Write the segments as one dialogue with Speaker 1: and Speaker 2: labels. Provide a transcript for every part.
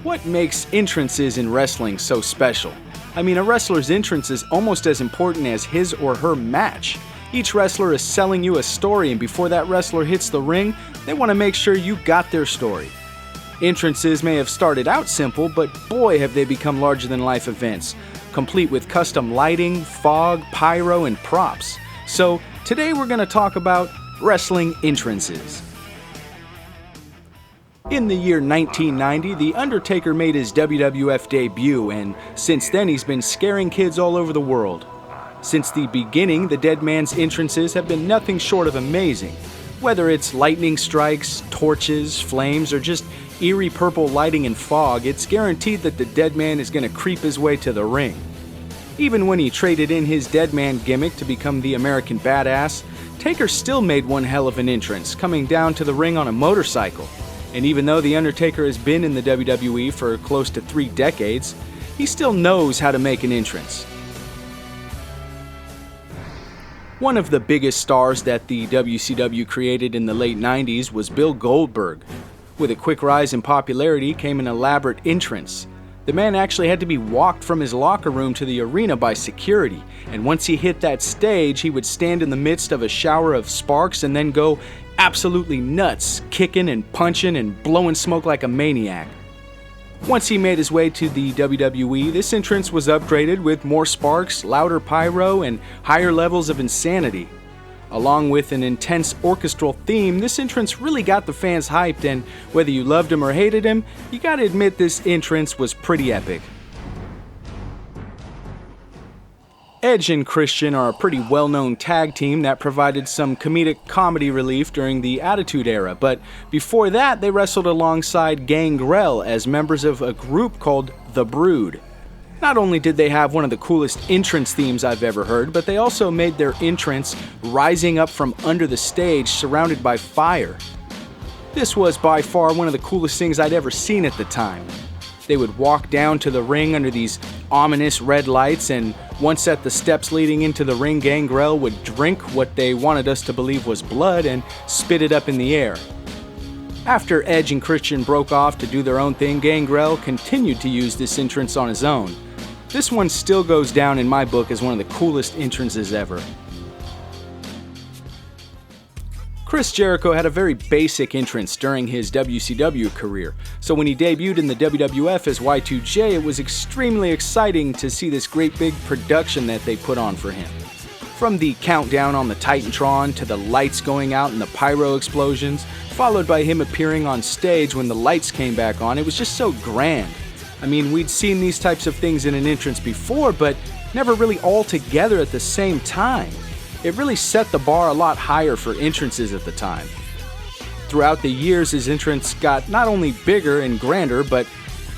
Speaker 1: What makes entrances in wrestling so special? I mean, a wrestler's entrance is almost as important as his or her match. Each wrestler is selling you a story, and before that wrestler hits the ring, they want to make sure you got their story. Entrances may have started out simple, but boy have they become larger-than-life events, complete with custom lighting, fog, pyro, and props. So today we're going to talk about wrestling entrances. In the year 1990, The Undertaker made his WWF debut, and since then he's been scaring kids all over the world. Since the beginning, the dead man's entrances have been nothing short of amazing. Whether it's lightning strikes, torches, flames, or just eerie purple lighting and fog, it's guaranteed that the dead man is going to creep his way to the ring. Even when he traded in his dead man gimmick to become the American Badass, Taker still made one hell of an entrance, coming down to the ring on a motorcycle. And even though The Undertaker has been in the WWE for close to 3 decades, he still knows how to make an entrance. One of the biggest stars that the WCW created in the late 90s was Bill Goldberg. With a quick rise in popularity came an elaborate entrance. The man actually had to be walked from his locker room to the arena by security, and once he hit that stage, he would stand in the midst of a shower of sparks and then go absolutely nuts, kicking and punching and blowing smoke like a maniac. Once he made his way to the WWE, this entrance was upgraded with more sparks, louder pyro, and higher levels of insanity. Along with an intense orchestral theme, this entrance really got the fans hyped, and whether you loved him or hated him, you gotta admit this entrance was pretty epic. Edge and Christian are a pretty well-known tag team that provided some comedic comedy relief during the Attitude Era, but before that they wrestled alongside Gangrel as members of a group called The Brood. Not only did they have one of the coolest entrance themes I've ever heard, but they also made their entrance rising up from under the stage surrounded by fire. This was by far one of the coolest things I'd ever seen at the time. They would walk down to the ring under these ominous red lights, and once at the steps leading into the ring, Gangrel would drink what they wanted us to believe was blood and spit it up in the air. After Edge and Christian broke off to do their own thing, Gangrel continued to use this entrance on his own. This one still goes down in my book as one of the coolest entrances ever. Chris Jericho had a very basic entrance during his WCW career, so when he debuted in the WWF as Y2J, it was extremely exciting to see this great big production that they put on for him. From the countdown on the Titantron to the lights going out and the pyro explosions, followed by him appearing on stage when the lights came back on, it was just so grand. I mean, we'd seen these types of things in an entrance before, but never really all together at the same time. It really set the bar a lot higher for entrances at the time. Throughout the years, his entrance got not only bigger and grander, but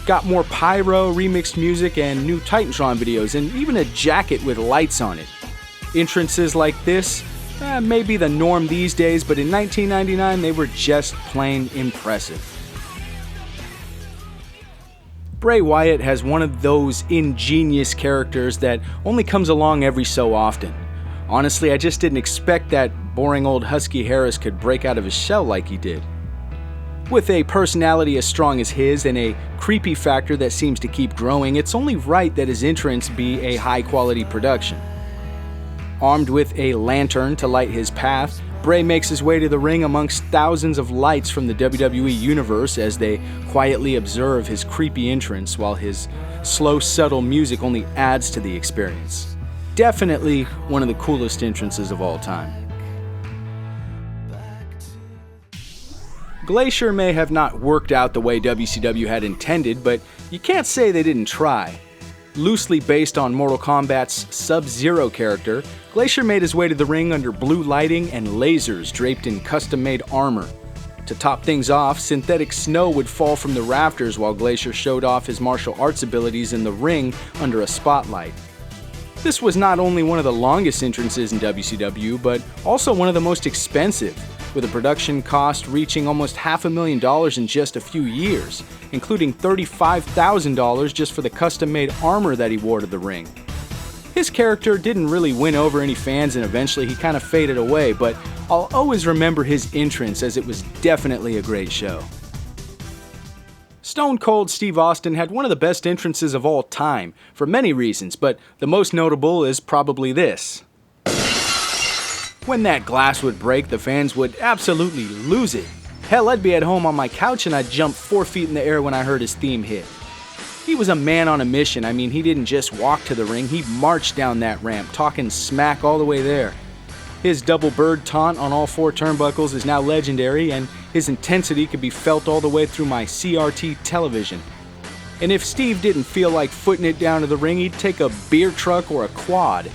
Speaker 1: got more pyro, remixed music, and new Titantron videos, and even a jacket with lights on it. Entrances like this may be the norm these days, but in 1999 they were just plain impressive. Bray Wyatt has one of those ingenious characters that only comes along every so often. Honestly, I just didn't expect that boring old Husky Harris could break out of his shell like he did. With a personality as strong as his and a creepy factor that seems to keep growing, it's only right that his entrance be a high-quality production. Armed with a lantern to light his path, Bray makes his way to the ring amongst thousands of lights from the WWE Universe as they quietly observe his creepy entrance while his slow, subtle music only adds to the experience. Definitely one of the coolest entrances of all time. Glacier may have not worked out the way WCW had intended, but you can't say they didn't try. Loosely based on Mortal Kombat's Sub-Zero character, Glacier made his way to the ring under blue lighting and lasers draped in custom-made armor. To top things off, synthetic snow would fall from the rafters while Glacier showed off his martial arts abilities in the ring under a spotlight. This was not only one of the longest entrances in WCW, but also one of the most expensive, with a production cost reaching almost $500,000 in just a few years, including $35,000 just for the custom-made armor that he wore to the ring. His character didn't really win over any fans, and eventually he kind of faded away, but I'll always remember his entrance as it was definitely a great show. Stone Cold Steve Austin had one of the best entrances of all time, for many reasons, but the most notable is probably this. When that glass would break, the fans would absolutely lose it. Hell, I'd be at home on my couch and I'd jump 4 feet in the air when I heard his theme hit. He was a man on a mission. I mean, he didn't just walk to the ring, he marched down that ramp, talking smack all the way there. His double bird taunt on all 4 turnbuckles is now legendary, and his intensity could be felt all the way through my CRT television. And if Steve didn't feel like footing it down to the ring, he'd take a beer truck or a quad.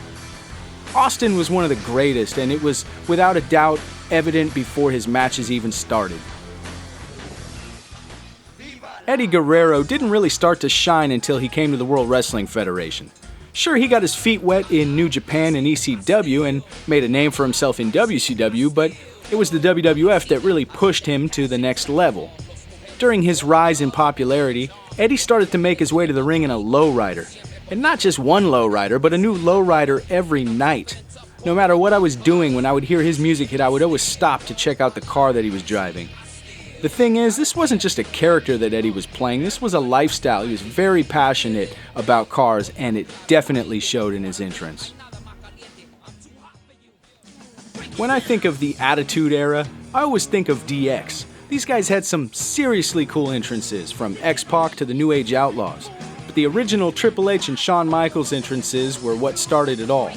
Speaker 1: Austin was one of the greatest, and it was without a doubt evident before his matches even started. Eddie Guerrero didn't really start to shine until he came to the World Wrestling Federation. Sure, he got his feet wet in New Japan and ECW and made a name for himself in WCW, but it was the WWF that really pushed him to the next level. During his rise in popularity, Eddie started to make his way to the ring in a lowrider. And not just one lowrider, but a new lowrider every night. No matter what I was doing, when I would hear his music hit, I would always stop to check out the car that he was driving. The thing is, this wasn't just a character that Eddie was playing, this was a lifestyle. He was very passionate about cars, and it definitely showed in his entrance. When I think of the Attitude Era, I always think of DX. These guys had some seriously cool entrances, from X-Pac to the New Age Outlaws. But the original Triple H and Shawn Michaels entrances were what started it all.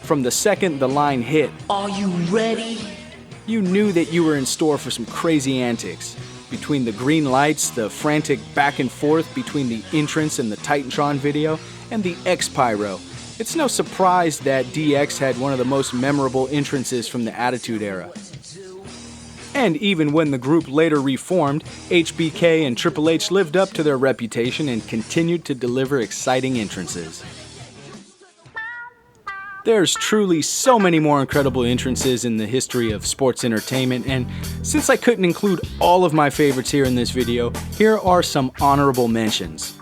Speaker 1: From the second the line hit, "Are you ready?" you knew that you were in store for some crazy antics. Between the green lights, the frantic back and forth between the entrance and the Titantron video, and the X-Pyro, it's no surprise that DX had one of the most memorable entrances from the Attitude Era. And even when the group later reformed, HBK and Triple H lived up to their reputation and continued to deliver exciting entrances. There's truly so many more incredible entrances in the history of sports entertainment, and since I couldn't include all of my favorites here in this video, here are some honorable mentions.